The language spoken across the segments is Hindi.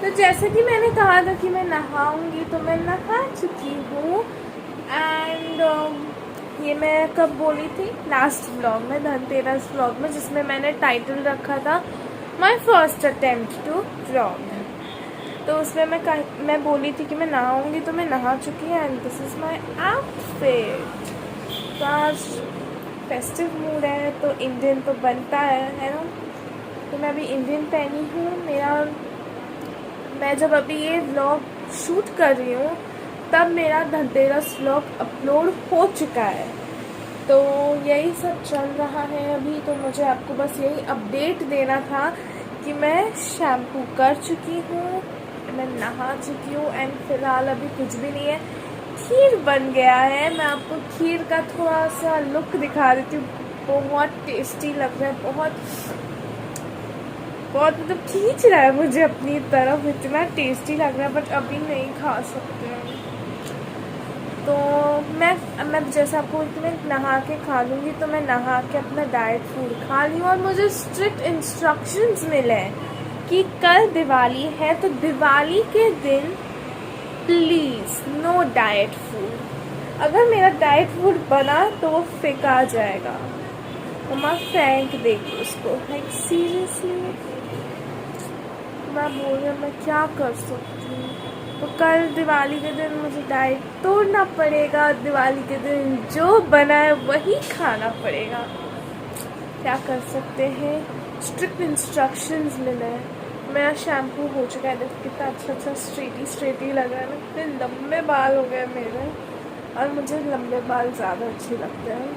तो जैसे कि मैंने कहा था कि मैं नहाऊंगी, तो मैं नहा चुकी हूँ। एंड ये मैं कब बोली थी, लास्ट व्लॉग में, धनतेरस व्लॉग में, जिसमें मैंने टाइटल रखा था my first attempt to vlog. तो उसमें मैं बोली थी कि मैं नहाऊंगी, तो मैं नहा चुकी हूँ। And this is my outfit. तो आज फेस्टिव मूड है तो इंडियन तो बनता है ना। तो मैं अभी इंडियन पहनी हूँ। मैं जब अभी ये व्लॉग शूट कर रही हूँ तब मेरा धनतेरस व्लॉग अपलोड हो चुका है। तो यही सब चल रहा है अभी। तो मुझे आपको बस यही अपडेट देना था कि मैं शैम्पू कर चुकी हूँ, मैं नहा चुकी हूँ। एंड फिलहाल अभी कुछ भी नहीं है, खीर बन गया है। मैं आपको खीर का थोड़ा सा लुक दिखा देती हूँ। बहुत टेस्टी लग रहा है, बहुत मतलब खींच रहा है मुझे अपनी तरफ, इतना टेस्टी लग रहा है। बट अभी नहीं खा सकते हैं। तो मैं जैसे आपको मैं नहा के खा लूँगी, तो मैं नहा के अपना डाइट फूड खा ली हूँ। और मुझे स्ट्रिक्ट इंस्ट्रक्शंस मिले हैं कि कल दिवाली है, तो दिवाली के दिन प्लीज़ नो डाइट फूड। अगर मेरा डाइट फूड बना तो वो फेंका जाएगा, मम्मा फेंक देगी उसको। लाइक सीरियसली मैं बोल रही हूँ, मैं क्या कर सकती हूँ। तो कल दिवाली के दिन मुझे डाइट तोड़ना पड़ेगा। दिवाली के दिन जो बना है वही खाना पड़ेगा। क्या कर सकते हैं, स्ट्रिक्ट इंस्ट्रक्शंस मिले हैं। मेरा शैम्पू हो चुका है, देखो कितना अच्छा स्ट्रेटी लग रहा है ना। इतने लंबे बाल हो गए मेरे, और मुझे लंबे बाल ज़्यादा अच्छे लगते हैं।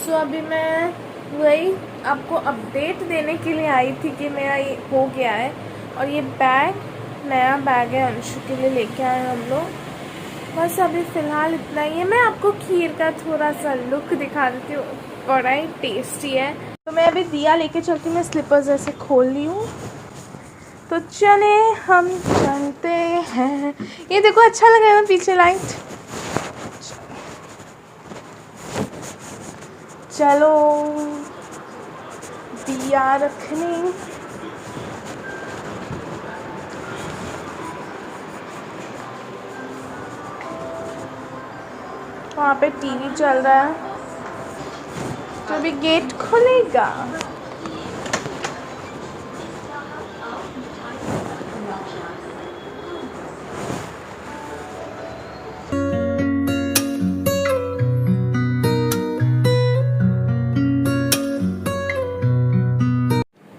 सो अभी मैं वही आपको अपडेट देने के लिए आई थी कि मेरा ये हो गया है। और ये बैग नया बैग है, अंशु के लिए लेके आए हम लोग। बस अभी फ़िलहाल इतना ही है। मैं आपको खीर का थोड़ा सा लुक दिखा देती हूँ, बड़ा ही टेस्टी है। तो मैं अभी दिया लेके चलती हूँ। मैं स्लीपर्स ऐसे खोल ली हूँ, तो चले हम चलते हैं। ये देखो अच्छा लग रहा है ना पीछे लाइट। चलो दिया रखने। वहाँ पे टीवी चल रहा है, तो अभी गेट खुलेगा।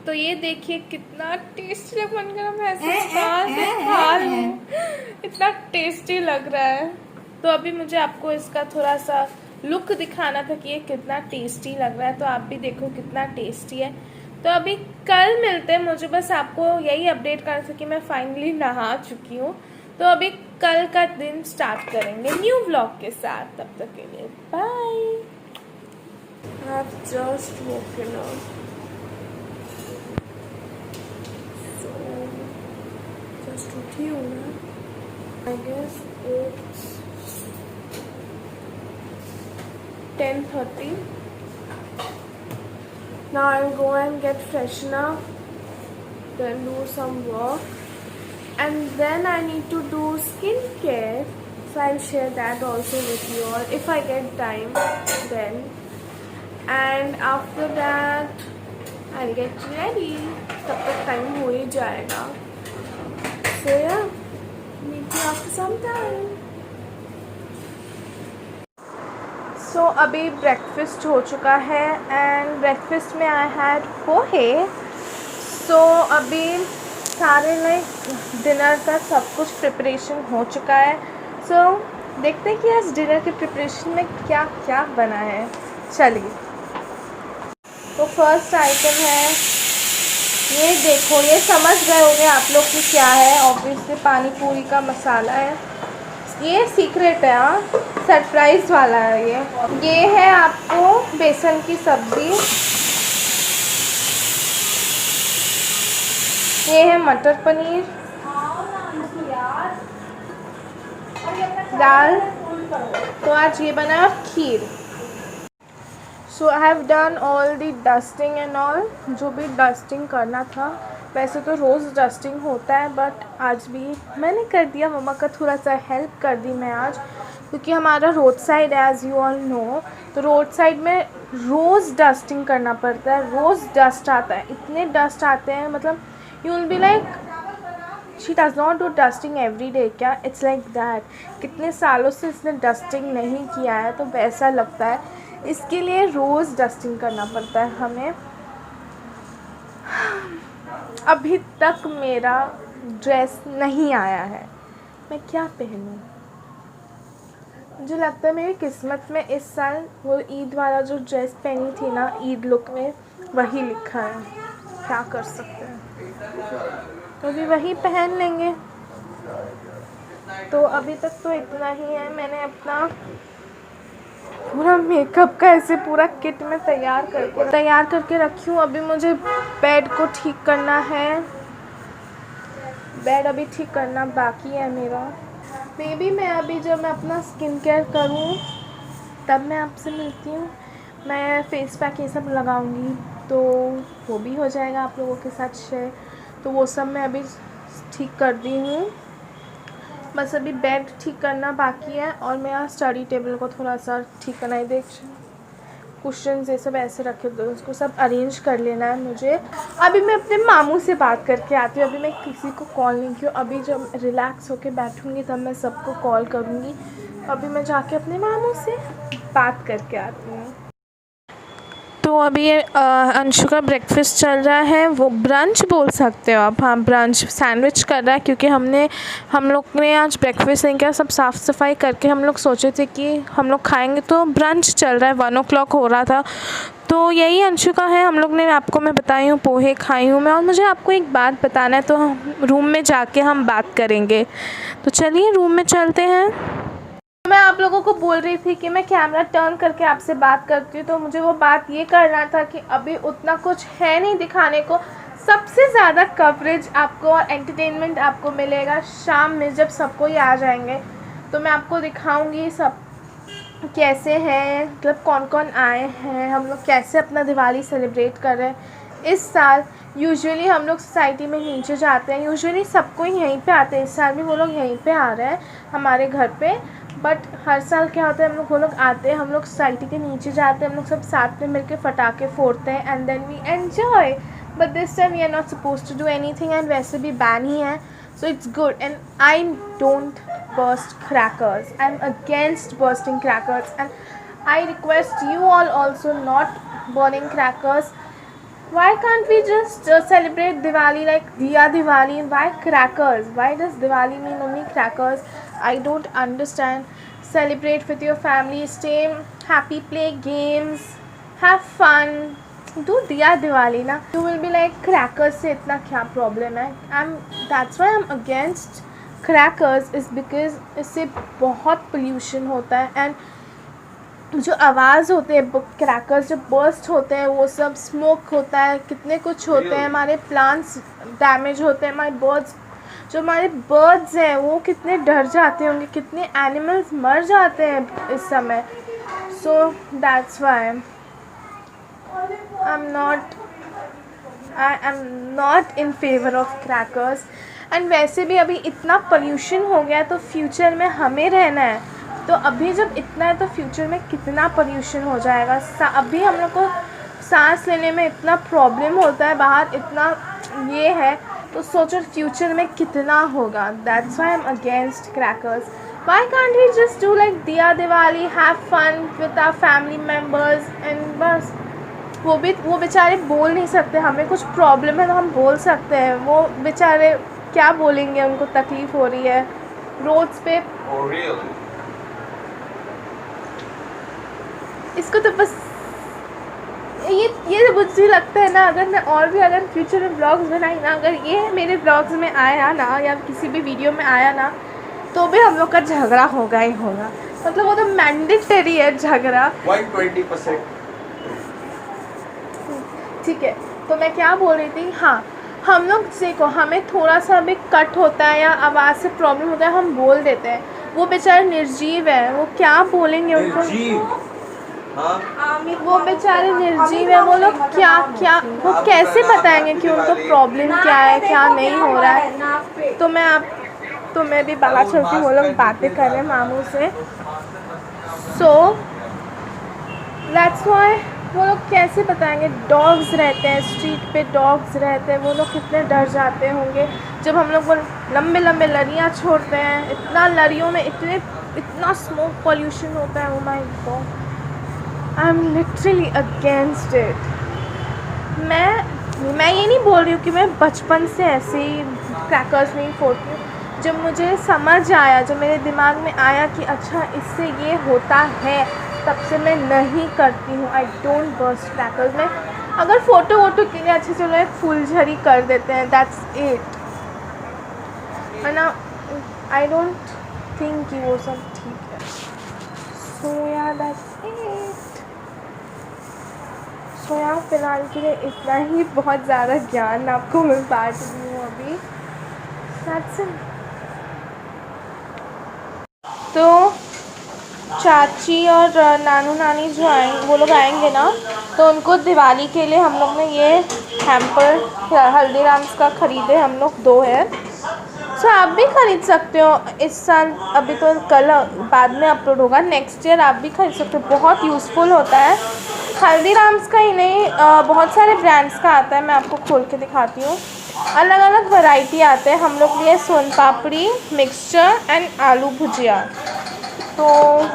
तो ये देखिए कितना टेस्टी बन गया। मैं ऐसे खा लूं, इतना टेस्टी लग रहा है। तो अभी मुझे आपको इसका थोड़ा सा लुक दिखाना था कि ये कितना टेस्टी लग रहा है। तो आप भी देखो कितना टेस्टी है। तो अभी कल मिलते हैं। मुझे बस आपको यही अपडेट करना था कि मैं फाइनली नहा चुकी हूँ। तो अभी कल का दिन स्टार्ट करेंगे न्यू व्लॉग के साथ। तब तक के लिए bye. I've just woken up. Just उठी हूँ ना, I guess it's 10:30. Now I'll go and get freshen up, then do some work, and then I need to do skincare. So I'll share that also with you all if I get time then. And after that I'll get ready. तब तक टाइम हो ही जाएगा। So yeah, meet you after some time. So अभी ब्रेकफास्ट हो चुका है एंड ब्रेकफास्ट में आई हैड पोहे। सो अभी सारे लाइक डिनर का सब कुछ प्रिपरेशन हो चुका है। सो देखते हैं कि आज डिनर के प्रिपरेशन में क्या क्या बना है। चलिए, तो फर्स्ट आइटम है, ये देखो, ये समझ गए होंगे आप लोग कि क्या है। ऑब्वियसली पानी पूरी का मसाला है। ये सीक्रेट है, हाँ, सरप्राइज वाला है ये है आपको बेसन की सब्ज़ी। ये है मटर पनीर, दाल। तो आज ये बना है खीर। So I have done all the dusting and all, जो भी डस्टिंग करना था वैसे तो रोज़ डस्टिंग होता है, बट आज भी मैंने कर दिया, मम्मा का थोड़ा सा हेल्प कर दी मैं आज, क्योंकि हमारा road side as you all know, तो रोड साइड में रोज़ डस्टिंग करना पड़ता है, रोज़ डस्ट आता है, इतने डस्ट आते हैं, मतलब you will be like she does not do dusting every day, क्या इट्स लाइक दैट, कितने सालों से इसने डस्टिंग नहीं किया है, तो वैसा लगता है, इसके लिए रोज़ डस्टिंग करना पड़ता है हमें। अभी तक मेरा ड्रेस नहीं आया है, मैं क्या पहनूं? मुझे लगता है मेरी किस्मत में इस साल वो ईद वाला जो ड्रेस पहनी थी ना, ईद लुक में, वही लिखा है, क्या कर सकते हैं, तो अभी वही पहन लेंगे। तो अभी तक तो इतना ही है, मैंने अपना पूरा मेकअप का ऐसे पूरा किट में तैयार करके रखी हूँ। अभी मुझे बेड को ठीक करना है, बेड अभी ठीक करना बाकी है मेरा। मे बी मैं अभी जब मैं अपना स्किन केयर करूँ तब मैं आपसे मिलती हूँ, मैं फेस पैक ये सब लगाऊंगी तो वो भी हो जाएगा आप लोगों के साथ शेयर, तो वो सब मैं अभी ठीक कर दी हूँ, बस अभी बेड ठीक करना बाकी है, और मेरा स्टडी टेबल को थोड़ा सा ठीक करना है, देख कुशन ये सब ऐसे रखे दो, उसको सब अरेंज कर लेना है मुझे। अभी मैं अपने मामू से बात करके आती हूँ, अभी मैं किसी को कॉल नहीं की, अभी जब रिलैक्स होके बैठूँगी तब मैं सबको कॉल करूँगी। अभी मैं जाके अपने मामू से बात करके आती हूँ। तो अभी अंशु का ब्रेकफास्ट चल रहा है, वो ब्रंच बोल सकते हो आप, हाँ ब्रंच, सैंडविच कर रहा है, क्योंकि हम लोग ने आज ब्रेकफास्ट नहीं किया, सब साफ़ सफाई करके हम लोग सोचे थे कि हम लोग खाएंगे, तो ब्रंच चल रहा है, 1 o'clock हो रहा था, तो यही अंशु का है। हम लोग ने, आपको मैं बताई हूँ, पोहे खाई हूँ मैं, और मुझे आपको एक बात बताना है, तो रूम में जाके हम बात करेंगे, तो चलिए रूम में चलते हैं। मैं आप लोगों को बोल रही थी कि मैं कैमरा टर्न करके आपसे बात करती हूँ, तो मुझे वो बात ये करना था कि अभी उतना कुछ है नहीं दिखाने को, सबसे ज़्यादा कवरेज आपको और एंटरटेनमेंट आपको मिलेगा शाम में, जब सब कोई आ जाएंगे, तो मैं आपको दिखाऊंगी सब कैसे हैं, मतलब कौन कौन आए हैं, हम लोग कैसे अपना दिवाली सेलिब्रेट कर रहे हैं इस साल। यूजुअली हम लोग सोसाइटी में नीचे जाते हैं, यूजुअली सब कोई यहीं पे आते हैं, इस साल भी वो लोग यहीं पे आ रहे हैं हमारे घर पे, बट हर साल क्या होता है, वो लोग आते हैं, हम लोग सोसाइटी के नीचे जाते हैं, हम लोग सब साथ में मिलके पटाखे फोड़ते हैं, and then we enjoy, but this time we are not suppose to do anything, and वैसे भी बैन ही है, so it's good, and I don't burst crackers, I'm against bursting crackers, and I request you all also not burning crackers. Why can't we just celebrate Diwali like Diya Diwali? Why crackers? Why does Diwali mean only crackers? I don't understand. Celebrate with your family, stay happy, play games, have fun, do Diya Diwali na. You will be like crackers से इतना क्या प्रॉब्लम है? That's why I'm against crackers, is because इससे बहुत पोल्यूशन होता है, एंड जो आवाज़ होते हैं क्रैकर्स जब बर्स्ट होते हैं, वो सब स्मोक होता है, कितने कुछ होते हैं, हमारे प्लांट्स डैमेज होते हैं, हमारे बर्ड्स हैं वो कितने डर जाते होंगे, कितने एनिमल्स मर जाते हैं इस समय, so that's why I am not in favor of crackers. And वैसे भी अभी इतना पोल्यूशन हो गया है, तो फ्यूचर में हमें रहना है, तो अभी जब इतना है तो फ्यूचर में कितना पोल्यूशन हो जाएगा। अभी हम लोग को सांस लेने में इतना प्रॉब्लम होता है, बाहर इतना ये है, तो सोचो फ्यूचर में कितना होगा। That's why I am against crackers. Why can't we just do like Diya Diwali, have fun with our family members, and बस वो बेचारे बोल नहीं सकते, हमें कुछ प्रॉब्लम है तो हम बोल सकते हैं, वो बेचारे क्या बोलेंगे, उनको तकलीफ़ हो रही है रोड्स पे। Oh, really? इसको तो बस ये मुझे लगता है ना, अगर मैं और भी अगर फ्यूचर में ब्लॉग्स बनाई ना, अगर ये मेरे ब्लॉग्स में आया ना या किसी भी वीडियो में आया ना, तो भी हम लोग का झगड़ा होगा ही होगा, मतलब वो तो मैंडेटरी है झगड़ा। 120%। ठीक है, तो मैं क्या बोल रही थी, हाँ हम लोग देखो, हमें थोड़ा सा भी कट होता है या आवाज़ से प्रॉब्लम होता है, हम बोल देते हैं, वो बेचारे निर्जीव है, वो क्या बोलेंगे उनको। वो बेचारे निर्जीव है, वो लोग क्या वो कैसे बताएंगे कि उनको प्रॉब्लम क्या है, क्या नहीं हो रहा है। तो मैं भी बाहर चलती हूँ, वो लोग बातें कर रहे हैं मामू से। सो दैट्स व्हाई वो लोग कैसे बताएंगे। डॉग्स रहते हैं स्ट्रीट पे, डॉग्स रहते हैं, वो लोग कितने डर जाते होंगे जब हम लोग वो लंबे लंबे लरियाँ छोड़ते हैं। इतना लरियों में इतना स्मोक पॉल्यूशन होता है। Oh my God, I am literally against it. मैं ये नहीं बोल रही हूँ कि मैं बचपन से ऐसे ही क्रैकर्स नहीं फोड़ती हूँ। जब मुझे समझ आया, जब मेरे दिमाग में आया कि अच्छा इससे ये होता है, तब से मैं नहीं करती हूँ। आई डोंट बर्स्ट क्रैकर्स में। अगर फ़ोटो वोटो के लिए अच्छा चलो एक फुलझड़ी कर देते हैं, दैट्स इट, है ना। आई डोंट थिंक कि वो सब ठीक है। सो या दैट्स इट। सो या फिलहाल के लिए इतना ही। बहुत ज़्यादा ज्ञान आपको मैं बांट रही हूँ अभी। That's it. तो चाची और नानू नानी जो वो लोग आएंगे ना, तो उनको दिवाली के लिए हम लोग ने ये हैम्पर हल्दीराम्स का ख़रीदे हम लोग 2 है। सो आप भी ख़रीद सकते हो इस साल। अभी तो कल बाद में अपलोड होगा, नेक्स्ट ईयर आप भी खरीद सकते हो। बहुत यूज़फुल होता है। हल्दीराम्स का ही नहीं, बहुत सारे ब्रांड्स का आता है। मैं आपको खोल के दिखाती हूँ। अलग अलग वैरायटी आते हैं। हम लोग लिए सोन पापड़ी, मिक्सचर एंड आलू भुजिया, तो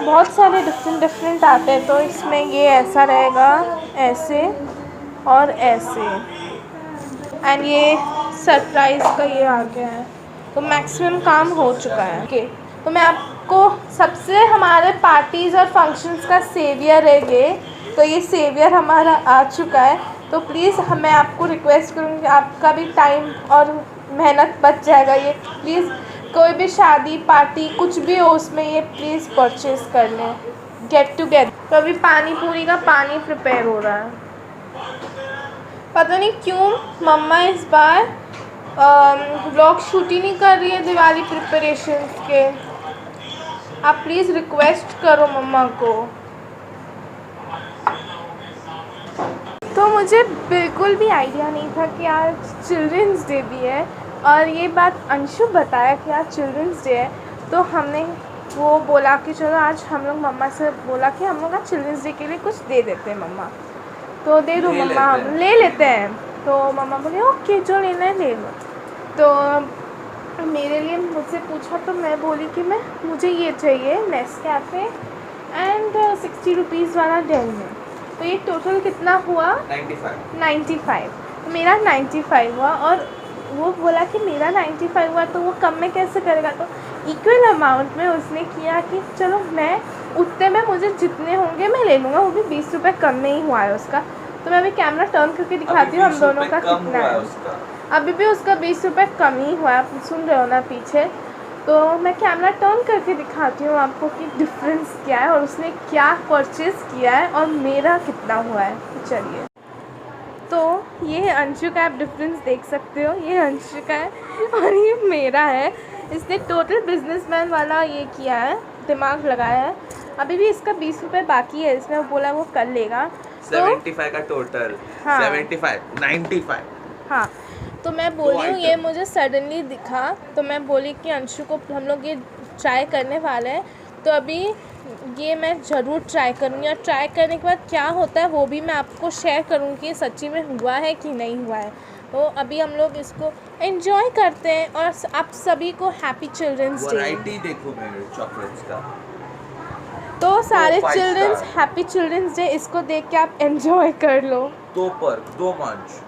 बहुत सारे डिफरेंट आते हैं। तो इसमें ये ऐसा रहेगा, ऐसे और ऐसे, एंड ये सरप्राइज़ का ये आ गया है। तो मैक्सिमम काम हो चुका है। ओके, तो मैं आपको सबसे हमारे पार्टीज़ और फंक्शंस का सेवियर है ये। तो ये सेवियर हमारा आ चुका है। तो प्लीज़ मैं आपको रिक्वेस्ट करूँगी, आपका भी टाइम और मेहनत बच जाएगा। ये प्लीज़ कोई भी शादी पार्टी कुछ भी हो उसमें ये प्लीज़ परचेज़ कर लें, गेट टुगेदर। तो अभी पानी पूरी का पानी प्रिपेयर हो रहा है। पता नहीं क्यों मम्मा इस बार व्लॉग शूट ही नहीं कर रही है दिवाली प्रिपरेशंस के। आप प्लीज़ रिक्वेस्ट करो मम्मा को। तो मुझे बिल्कुल भी आइडिया नहीं था कि आज चिल्ड्रंस डे भी है, और ये बात अंशु बताया कि आज चिल्ड्रंस डे है। तो हमने वो बोला कि चलो आज हम लोग मम्मा से बोला कि हम लोग आज चिल्ड्रंस डे के लिए कुछ दे देते हैं मम्मा। तो दे दो मम्मा, हम ले लेते हैं। तो मम्मा बोले ओके जो लेना है ले लो। तो मेरे लिए मुझसे पूछा तो मैं बोली कि मुझे ये चाहिए नेस्कैफ़े एंड 60 रुपीज़ वाला डेल में। तो ये टोटल कितना हुआ? 95। तो मेरा 95 हुआ, और वो बोला कि मेरा 95 हुआ तो वो कम में कैसे करेगा। तो इक्वल अमाउंट में उसने किया कि चलो मैं उतने में मुझे जितने होंगे मैं ले लूँगा। वो भी 20 रुपये कम में ही हुआ है उसका। तो मैं अभी कैमरा टर्न करके दिखाती हूँ हम दोनों का कितना है। अभी भी उसका 20 रुपये कम ही हुआ है, आप सुन रहे हो ना पीछे। तो मैं कैमरा टर्न करके दिखाती हूँ आपको कि डिफरेंस क्या है और उसने क्या परचेज़ किया है और मेरा कितना हुआ है। तो चलिए, तो ये है अंशु का, आप डिफरेंस देख सकते हो। ये अंशु का है और ये मेरा है। इसने टोटल बिजनेसमैन वाला ये किया है, दिमाग लगाया है। अभी भी इसका 20 रुपये बाकी है, इसमें बोला वो कर लेगा। 75 का टोटल। हाँ 75 95। हाँ, तो मैं बोली हूँ ये मुझे सडनली दिखा, तो मैं बोली कि अंशु को हम लोग ये ट्राई करने वाले हैं। तो अभी ये मैं ज़रूर ट्राई करूँगी, और ट्राई करने के बाद क्या होता है वो भी मैं आपको शेयर करूँगी कि सच्ची में हुआ है कि नहीं हुआ है। तो अभी हम लोग इसको एंजॉय करते हैं, और आप सभी को हैप्पी चिल्ड्रंस डे। वैरायटी देखो मेरे चॉकलेट्स का। तो सारे चिल्ड्रंस हैप्पी चिल्ड्रंस डे, इसको देख के आप एंजॉय कर लो। 2 मंच